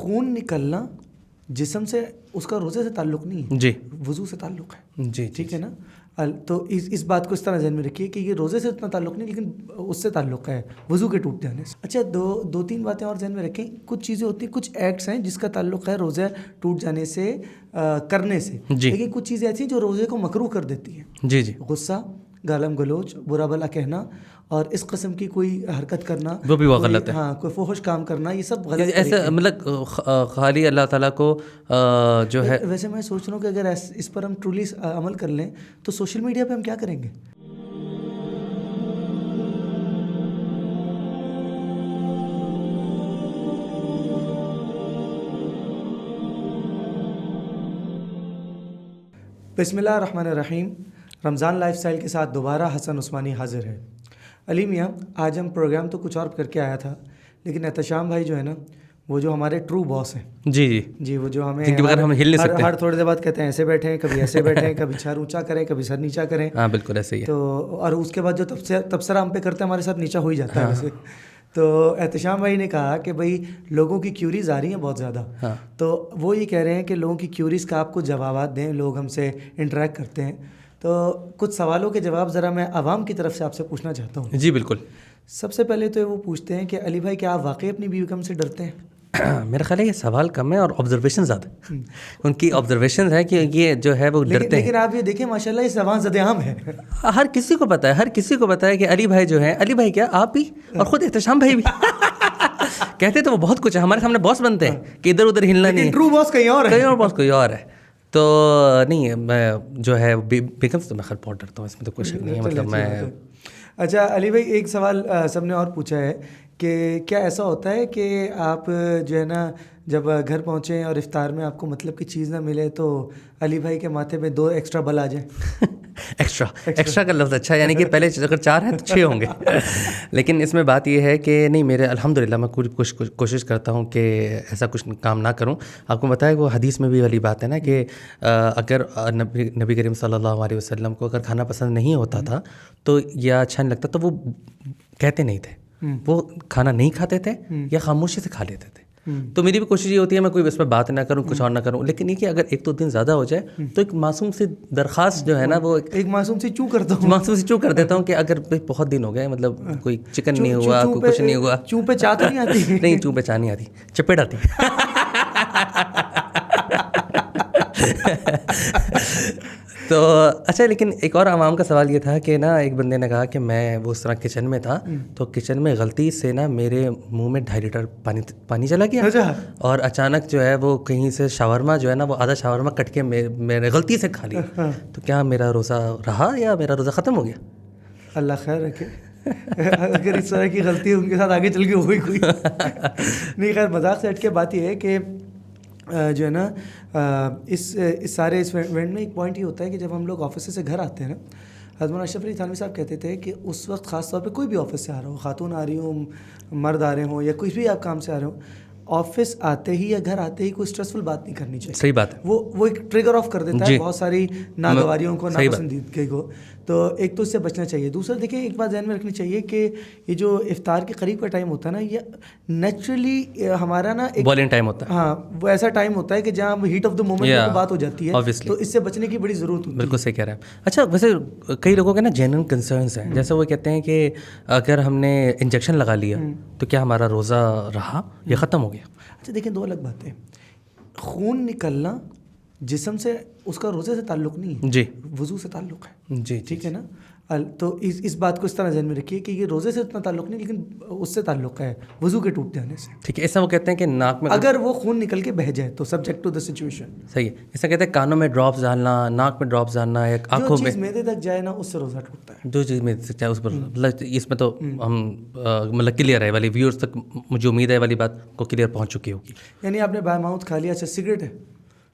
خون نکلنا جسم سے اس کا روزے سے تعلق نہیں ہے, جی وضو سے تعلق ہے. جی ٹھیک ہے نا. تو اس بات کو اس طرح ذہن میں رکھیے کہ یہ روزے سے اتنا تعلق نہیں, لیکن اس سے تعلق ہے وضو کے ٹوٹ جانے سے. اچھا, دو تین باتیں اور ذہن میں رکھیں. کچھ چیزیں ہوتی ہیں, کچھ ایکٹس ہیں جس کا تعلق ہے روزہ ٹوٹ جانے سے کرنے سے, لیکن کچھ چیزیں ایسی ہیں جو روزے کو مکروہ کر دیتی ہیں. جی جی غصہ, گالم گلوچ, برا بھلا کہنا اور اس قسم کی کوئی حرکت کرنا, وہ بھی غلط ہے. ہاں, کوئی فحش کام کرنا, یہ سب غلط ہے. ایسے مطلب خالی اللہ تعالیٰ کو جو ہے. ویسے میں سوچ رہا ہوں کہ اگر اس پر ہم ٹرولی عمل کر لیں تو سوشل میڈیا پہ ہم کیا کریں گے؟ بسم اللہ الرحمن الرحیم. رمضان لائف سٹائل کے ساتھ دوبارہ حسن عثمانی حاضر ہے. علی میاں, آج ہم پروگرام تو کچھ اور کر کے آیا تھا, لیکن احتشام بھائی جو ہے نا, وہ جو ہمارے ٹرو باس ہیں, جی جی جی, وہ جو ہمیں ہم ہل نہیں سکتے, ہر تھوڑی دیر بعد کہتے ہیں ایسے بیٹھیں, کبھی ایسے بیٹھیں, کبھی سر اونچا کریں, کبھی سر نیچا کریں. ہاں بالکل ایسے ہی ہے. تو اور اس کے بعد جو تبصرہ ہم پہ کرتے ہیں, ہمارے ساتھ نیچا ہو ہی جاتا ہے ویسے. تو احتشام بھائی نے کہا کہ بھائی لوگوں کی کیوریز آ رہی ہیں بہت زیادہ, تو وہ یہ کہہ رہے ہیں کہ لوگوں کی کیوریز کا آپ کچھ جوابات دیں, لوگ ہم سے انٹریکٹ کرتے ہیں. تو کچھ سوالوں کے جواب ذرا میں عوام کی طرف سے آپ سے پوچھنا چاہتا ہوں. جی بالکل. سب سے پہلے تو وہ پوچھتے ہیں کہ علی بھائی, کیا آپ واقعی اپنی بیوی کم سے ڈرتے ہیں؟ میرا خیال ہے یہ سوال کم ہے اور آبزرویشن زیادہ. ان کی آبزرویشن ہے کہ یہ جو ہے وہ ڈرتے ہیں. لیکن آپ یہ دیکھیں ماشاءاللہ یہ زبان زد عام ہے, ہر کسی کو پتہ ہے, ہر کسی کو پتہ ہے کہ علی بھائی جو ہیں, علی بھائی کیا آپ بھی اور خود احتشام بھائی بھی کہتے تو وہ بہت کچھ ہے, ہمارے سامنے باس بنتے ہیں کہ ادھر ادھر ہلنا نہیں ہے, ٹرو باس کہیں اور ہے, کہیں اور باس کوئی اور ہے. تو نہیں, میں جو ہے بیگم سے تو میں خیر بہت ڈرتا ہوں, اس میں تو کوئی شک نہیں ہے. مطلب میں اچھا علی بھائی, ایک سوال سب نے اور پوچھا ہے کہ کیا ایسا ہوتا ہے کہ آپ جو ہے نا جب گھر پہنچیں اور افطار میں آپ کو مطلب کی چیز نہ ملے تو علی بھائی کے ماتھے پہ 2 ایکسٹرا بل آ جائیں؟ ایکسٹرا کا لفظ اچھا, یعنی کہ پہلے اگر 4 ہیں تو 6 ہوں گے. لیکن اس میں بات یہ ہے کہ نہیں, میرے الحمدللہ میں کوشش کرتا ہوں کہ ایسا کچھ کام نہ کروں. آپ کو بتایا وہ حدیث میں بھی والی بات ہے نا کہ اگر نبی کریم صلی اللہ علیہ وسلم کو اگر کھانا پسند نہیں ہوتا تھا تو یا اچھا نہیں لگتا تو وہ کہتے نہیں تھے, وہ کھانا نہیں کھاتے تھے یا خاموشی سے کھا لیتے تھے. تو میری بھی کوشش یہ ہوتی ہے میں کوئی اس پہ بات نہ کروں, کچھ اور نہ کروں. لیکن یہ کہ اگر 1-2 دن زیادہ ہو جائے تو ایک معصوم سی درخواست جو ہے نا, وہ ایک معصوم سی چوں کرتا ہوں, معصوم سی چوں کر دیتا ہوں کہ اگر بہت دن ہو گئے, مطلب کوئی چکن نہیں ہوا, کوئی کچھ نہیں ہوا. چوں پہ چاہ تو نہیں آتی؟ نہیں, چوں پہ چاہ نہیں آتی, چپیٹ آتی. تو اچھا, لیکن ایک اور عوام کا سوال یہ تھا کہ نا ایک بندے نے کہا کہ میں وہ اس طرح کچن میں تھا تو کچن میں غلطی سے نا میرے منہ میں 2.5 لیٹر پانی چلا گیا, اور اچانک جو ہے وہ کہیں سے شاورما جو ہے نا وہ آدھا شاورما کٹ کے میرے غلطی سے کھا لیا. تو کیا میرا روزہ رہا یا میرا روزہ ختم ہو گیا؟ اللہ خیر رکھے. اگر اس طرح کی غلطی ان کے ساتھ آگے چل کے ہوئی کوئی نہیں. خیر, مذاق سے ہٹ کے بات یہ ہے کہ جو ہے نا اس سارے اس ایونٹ میں ایک پوائنٹ یہ ہوتا ہے کہ جب ہم لوگ آفس سے گھر آتے ہیں نا, حضرت اشرف علی تھانوی صاحب کہتے تھے کہ اس وقت خاص طور پہ کوئی بھی آفس سے آ رہا ہو, خاتون آ رہی ہوں, مرد آ رہے ہوں, یا کوئی بھی آپ کام سے آ رہے ہوں, آفس آتے ہی یا گھر آتے ہی کوئی اسٹریسفل بات نہیں کرنی چاہیے. صحیح بات ہے. وہ ایک ٹریگر آف کر دیتا ہے بہت ساری ناگواریوں کو, ناپسندیدگی کو. تو ایک تو اس سے بچنا چاہیے. دوسرا دیکھیں, ایک بات ذہن میں رکھنی چاہیے کہ یہ جو افطار کے قریب کا ٹائم ہوتا ہے نا, یہ نیچرلی ہمارا نا ایک بولنگ ٹائم ہوتا ہے. ہاں, وہ ایسا ٹائم ہوتا ہے کہ جہاں ہیٹ آف دا مومنٹ بات ہو جاتی ہے, تو اس سے بچنے کی بڑی ضرورت ہوتی ہے. بالکل صحیح کہہ رہے ہیں. اچھا, ویسے کئی لوگوں کے نا جینوئن کنسرنس ہیں, جیسے وہ کہتے ہیں کہ اگر ہم نے انجیکشن لگا لیا تو کیا ہمارا روزہ رہا یا ختم ہو گیا؟ اچھا دیکھیں, 2 الگ باتیں. خون نکلنا جسم سے اس کا روزے سے تعلق نہیں ہے, جی, وضو سے تعلق ہے. جی, ٹھیک ہے نا. تو اس بات کو اس طرح ذہن میں رکھیے کہ یہ روزے سے اتنا تعلق نہیں, لیکن اس سے تعلق ہے وضو کے ٹوٹ جانے سے. ٹھیک ہے. ایسا وہ کہتے ہیں کہ ناک میں اگر وہ خون نکل کے بہ جائے تو سبجیکٹ ٹو دا سچویشن. صحیح ہے. ایسا کہتے ہیں کانوں میں ڈراپس ڈالنا, ناک میں ڈراپس ڈالنا, ایک آنکھوں میں, جو چیز معدے تک جائے نا اس سے روزہ ٹوٹتا ہے. جو چیز میں چاہے اس پر, اس میں تو ہم مطلب کلیئر ہے والی ویورز تک مجھے امید ہے والی بات کو کلیئر پہنچ چکی ہوگی. یعنی آپ نے بائی ماؤتھ کھا لیا. اچھا, سگریٹ ہے,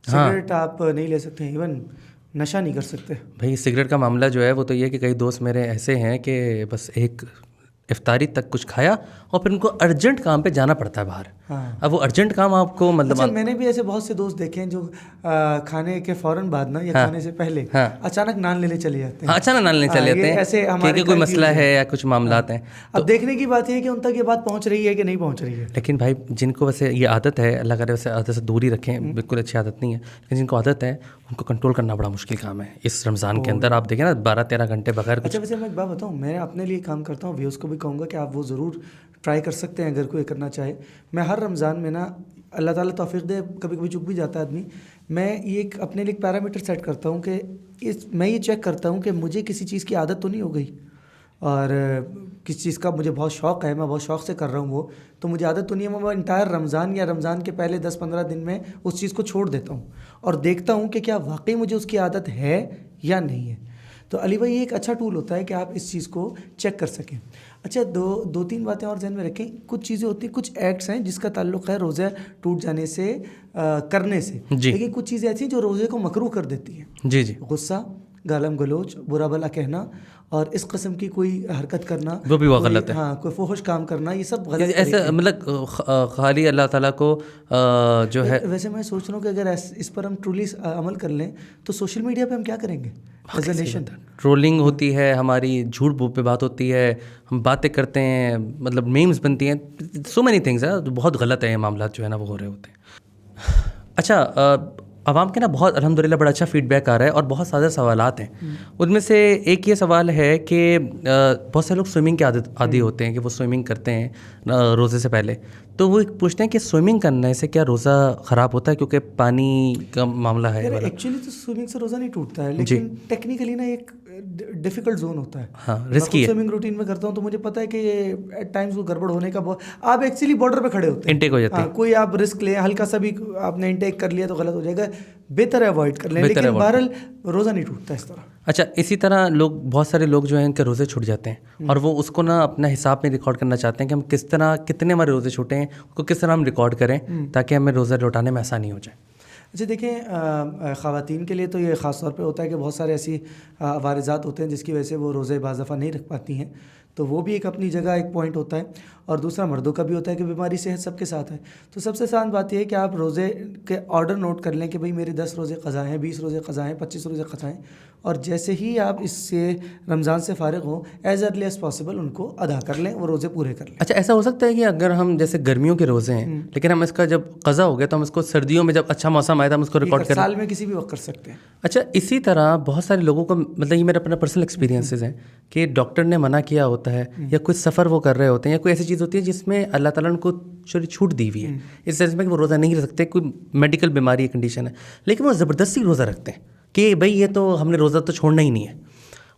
سگریٹ آپ نہیں لے سکتے, ایون نشہ نہیں کر سکتے. بھائی سگریٹ کا معاملہ جو ہے وہ تو یہ کہ کئی دوست میرے ایسے ہیں کہ بس افطاری تک کچھ کھایا اور پھر ان کو ارجنٹ کام پہ جانا پڑتا ہے باہر. ہاں. اب وہ ارجنٹ کام آپ کو مطلب اچھا میں نے بھی ایسے بہت سے دوست دیکھے ہیں جو کھانے کے فوراً بعد نا یا کھانے سے پہلے اچانک نان لینے چلے جاتے ہیں. اچانک نان لینے چلے جاتے ہیں کیونکہ کوئی مسئلہ ہے یا کچھ معاملات ہیں. اب دیکھنے کی بات یہ ہے کہ ان تک یہ بات پہنچ رہی ہے کہ نہیں پہنچ رہی ہے. لیکن بھائی جن کو ویسے یہ عادت ہے, اللہ کرے ویسے عادت سے دور ہی رکھیں, بالکل اچھی عادت نہیں ہے, لیکن جن کو عادت ہے ان کو کنٹرول کرنا بڑا مشکل کام ہے اس رمضان کے اندر. آپ دیکھیں نا 12-13 گھنٹے بغیر. اچھا ویسے میں ایک بات بتاؤں, میں اپنے لیے کام کرتا ہوں, ویوز کو بھی کہوں گا کہ آپ وہ ضرور ٹرائی کر سکتے ہیں اگر کوئی کرنا چاہے. میں ہر رمضان میں نا, اللہ تعالیٰ توفیق دے, کبھی کبھی چک بھی جاتا ہے آدمی, میں یہ ایک اپنے لیے ایک پیرامیٹر سیٹ کرتا ہوں کہ میں یہ چیک کرتا ہوں کہ مجھے کسی چیز کی عادت تو نہیں ہو گئی, اور کسی چیز کا مجھے بہت شوق ہے, میں بہت شوق سے کر رہا ہوں, وہ تو مجھے عادت تو نہیں ہے. میں انٹائر رمضان یا رمضان کے پہلے 10-15 دن میں اس چیز کو چھوڑ دیتا ہوں اور دیکھتا ہوں کہ کیا واقعی مجھے اس کی عادت ہے یا نہیں ہے. تو علی بھائی یہ ایک اچھا ٹول ہوتا ہے کہ آپ اس چیز کو چیک کر سکیں. اچھا دو تین باتیں اور ذہن میں رکھیں. کچھ چیزیں ہوتی ہیں, کچھ ایکٹس ہیں جس کا تعلق ہے روزہ ٹوٹ جانے سے کرنے سے, لیکن کچھ چیزیں ایسی ہیں جو روزے کو مکروہ کر دیتی ہیں. جی جی. غصہ, گالم گلوچ, برا بھلا کہنا اور اس قسم کی کوئی حرکت کرنا, وہ بھی غلط ہے. ہاں, کوئی فحش کام کرنا, یہ سب غلط ہے. ایسا مطلب خالی اللہ تعالیٰ کو جو ہے. ویسے میں سوچ رہا ہوں کہ اگر اس پر ہم ٹرولی عمل کر لیں تو سوشل میڈیا پہ ہم کیا کریں گے؟ ٹرولنگ ہوتی ہے ہماری, جھوٹ پہ بات ہوتی ہے, ہم باتیں کرتے ہیں, مطلب میمز بنتی ہیں, سو مینی تھنگس ہے. بہت غلط ہے یہ معاملات جو ہے نا وہ ہو رہے ہوتے ہیں. اچھا عوام کے نا بہت الحمدللہ بڑا اچھا فیڈ بیک آ رہا ہے اور بہت سارے سوالات ہیں. ان میں سے ایک یہ سوال ہے کہ بہت سے لوگ سوئمنگ کے عادی ہوتے ہیں کہ وہ سوئمنگ کرتے ہیں روزے سے پہلے, تو وہ پوچھتے ہیں کہ سوئمنگ کرنے سے کیا روزہ خراب ہوتا ہے کیونکہ پانی کا معاملہ ہے. ایکچولی تو سوئمنگ سے روزہ نہیں ٹوٹتا ہے, لیکن ٹیکنیکلی نا ایک ڈیفیکلٹ زون ہوتا ہے. ہاں, رسکی ہے. سوئمنگ روٹین میں کرتا ہوں تو مجھے پتا ہے کہ یہ ایٹ ٹائمز وہ گڑبڑ ہونے کا بہت, آپ ایکچولی بارڈر پہ کھڑے ہوتے ہیں, انٹیک ہو جاتی ہے. کوئی آپ رسک لیں, ہلکا سا بھی آپ نے انٹیک کر لیا تو غلط ہو جائے گا, بہتر ہے اوائڈ کر لیں, لیکن بہرحال روزہ نہیں ٹوٹتا اس طرح. اچھا اسی طرح بہت سارے لوگ جو ہیں ان کے روزے چھوٹ جاتے ہیں اور وہ اس کو نا اپنا حساب میں ریکارڈ کرنا چاہتے ہیں کہ ہم کس طرح کتنے ہمارے روزے چھوٹے ہیں, اس کو کس طرح ہم ریکارڈ کریں تاکہ ہمیں روزہ لوٹانے میں آسانی ہو جائے. اچھا دیکھیں, خواتین کے لیے تو یہ خاص طور پہ ہوتا ہے کہ بہت سارے ایسی عوارضات ہوتے ہیں جس کی وجہ سے وہ روزے بعض دفعہ نہیں رکھ پاتی ہیں, تو وہ بھی ایک اپنی جگہ ایک پوائنٹ ہوتا ہے. اور دوسرا مردوں کا بھی ہوتا ہے کہ بیماری صحت سب کے ساتھ ہے. تو سب سے آسان بات یہ ہے کہ آپ روزے کے آرڈر نوٹ کر لیں کہ بھئی میرے 10 روزے قضا ہیں, 20 روزے قضا ہیں, 25 روزے قضا ہیں, اور جیسے ہی آپ اس سے رمضان سے فارغ ہوں as early as possible in کو ادا کر لیں, وہ روزے پورے کر لیں. اچھا ایسا ہو سکتا ہے کہ اگر ہم جیسے گرمیوں کے روزے ہیں لیکن ہم اس کا جب قضا ہو گیا تو ہم اس کو سردیوں میں جب اچھا موسم آیا تھا ہم اس کو ریکارڈ کریں, سال میں کسی بھی وقت کر سکتے ہیں. اچھا اسی طرح بہت سارے لوگوں کو, مطلب یہ میرا اپنا پرسنل ایکسپیرینسز ہیں کہ ڈاکٹر نے منع کیا ہوتا ہے یا کوئی سفر وہ کر رہے ہوتے ہیں یا کوئی ایسی چیز ہوتی ہے جس میں اللہ تعالیٰ نے کو چھوٹ دی ہوئی ہے اس سینس میں کہ وہ روزہ نہیں رکھ سکتے, کوئی میڈیکل بیماری کنڈیشن ہے, لیکن وہ زبردستی روزہ رکھتے ہیں کہ بھئی یہ تو ہم نے روزہ تو چھوڑنا ہی نہیں ہے,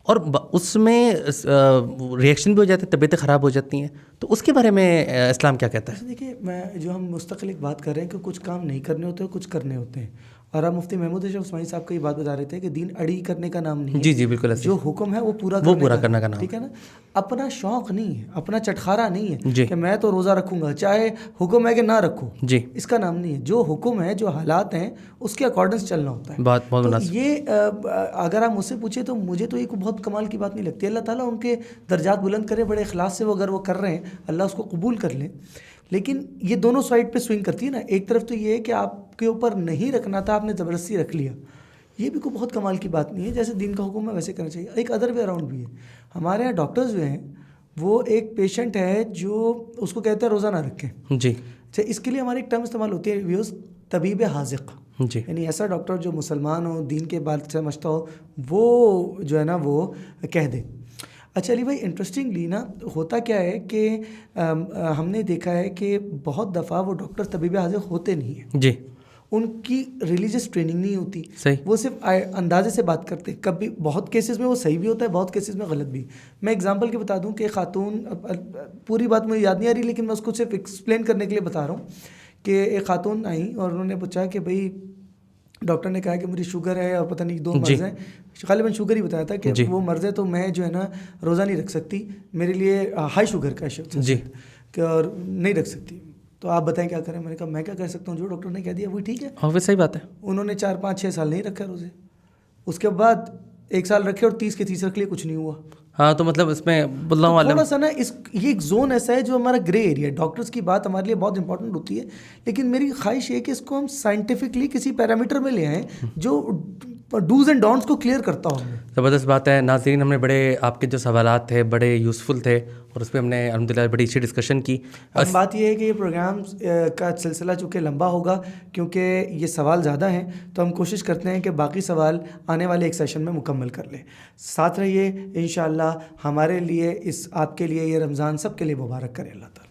اور اس میں ریئیکشن بھی ہو جاتے ہیں, طبیعتیں خراب ہو جاتی ہیں. تو اس کے بارے میں اسلام کیا کہتا ہے؟ دیکھیے میں جو ہم مستقل ایک بات کر رہے ہیں کہ کچھ کام نہیں کرنے ہوتے کچھ کرنے ہوتے ہیں, اور آپ مفتی محمود اشرف عثمانی صاحب کو یہ بات بتا رہے تھے کہ دین اڑی کرنے کا نام نہیں ہے. جی جی بالکل, جو حکم ہے وہ پورا کرنے کا نام, ٹھیک ہے نا. اپنا شوق نہیں ہے, اپنا چٹخارا نہیں ہے کہ میں تو روزہ رکھوں گا چاہے حکم ہے کہ نہ رکھوں, جی اس کا نام نہیں ہے. جو حکم ہے, جو حالات ہیں, اس کے اکارڈنگ چلنا ہوتا ہے. بہت مناسب. یہ اگر آپ مجھ سے پوچھیں تو مجھے تو یہ بہت کمال کی بات نہیں لگتی. اللہ تعالیٰ ان کے درجات بلند کرے, بڑے اخلاص سے وہ اگر وہ کر رہے ہیں اللہ اس کو قبول کر لیں, لیکن یہ دونوں سائڈ پہ سوئنگ کرتی ہے نا. ایک طرف تو یہ ہے کہ آپ کے اوپر نہیں رکھنا تھا, آپ نے زبردستی رکھ لیا, یہ بھی کوئی بہت کمال کی بات نہیں ہے. جیسے دین کا حکم ہے ویسے کرنا چاہیے. ایک ادر وے اراؤنڈ بھی ہے. ہمارے یہاں ڈاکٹرز جو ہیں وہ ایک پیشنٹ ہے جو اس کو کہتے ہیں روزہ نہ رکھیں, جی. اچھا اس کے لیے ہماری ایک ٹرم استعمال ہوتی ہے ویوز, طبیب حاذق, جی, یعنی ایسا ڈاکٹر جو مسلمان ہو, دین کے بات سمجھتا ہو, وہ جو ہے نا وہ کہہ دے. اچھا علی بھائی انٹرسٹنگلی نا ہوتا کیا ہے کہ ہم نے دیکھا ہے کہ بہت دفعہ وہ ڈاکٹر طبیب حاذق ہوتے نہیں ہیں. جی, ان کی ریلیجس ٹریننگ نہیں ہوتی, صحیح, وہ صرف اندازے سے بات کرتے. کبھی بہت کیسز میں وہ صحیح بھی ہوتا ہے, بہت کیسز میں غلط بھی. میں اگزامپل کے بتا دوں کہ خاتون, پوری بات مجھے یاد نہیں آ رہی لیکن میں اس کو صرف ایکسپلین کرنے کے لیے بتا رہا ہوں کہ ایک خاتون آئیں اور انہوں نے پوچھا کہ بھئی ڈاکٹر نے کہا کہ مجھے شوگر ہے اور پتہ نہیں 2 مرض ہیں, غالباً شوگر ہی بتایا تھا کہ وہ مرض ہے تو میں جو ہے نا روزہ نہیں رکھ سکتی, میرے لیے ہائی شوگر کا ایشو کہ اور نہیں رکھ سکتی, تو آپ بتائیں کیا کریں. میں نے کہا میں کیا کر سکتا ہوں, جو ڈاکٹر نے کہہ دیا وہ ٹھیک ہے. ہاں وہ صحیح بات ہے. انہوں نے 4 5 6 سال نہیں رکھا روزے. اس کے بعد 1 سال رکھے اور 30 کے 30 رکھ لیے, کچھ نہیں ہوا. ہاں تو مطلب اس میں اللہ عالم تھوڑا سا نا یہ ایک زون ایسا ہے جو ہمارا گرے ایریا ہے. ڈاکٹرس کی بات ہمارے لیے بہت امپورٹنٹ ہوتی ہے, لیکن میری خواہش یہ ہے کہ اس کو ہم سائنٹیفکلی کسی پیرامیٹر میں لے آئیں جو ڈوز اینڈ ڈونٹس کو کلیئر کرتا ہوں. زبردست بات ہے. ناظرین, ہم نے بڑے آپ کے جو سوالات تھے بڑے یوزفل تھے اور اس پہ ہم نے الحمدللہ بڑی اچھی ڈسکشن کی. بات یہ ہے کہ یہ پروگرام کا سلسلہ چونکہ لمبا ہوگا کیونکہ یہ سوال زیادہ ہیں, تو ہم کوشش کرتے ہیں کہ باقی سوال آنے والے ایک سیشن میں مکمل کر لیں. ساتھ رہیے انشاءاللہ. ہمارے لیے آپ کے لیے یہ رمضان سب کے لیے مبارک کرے اللہ تعالیٰ.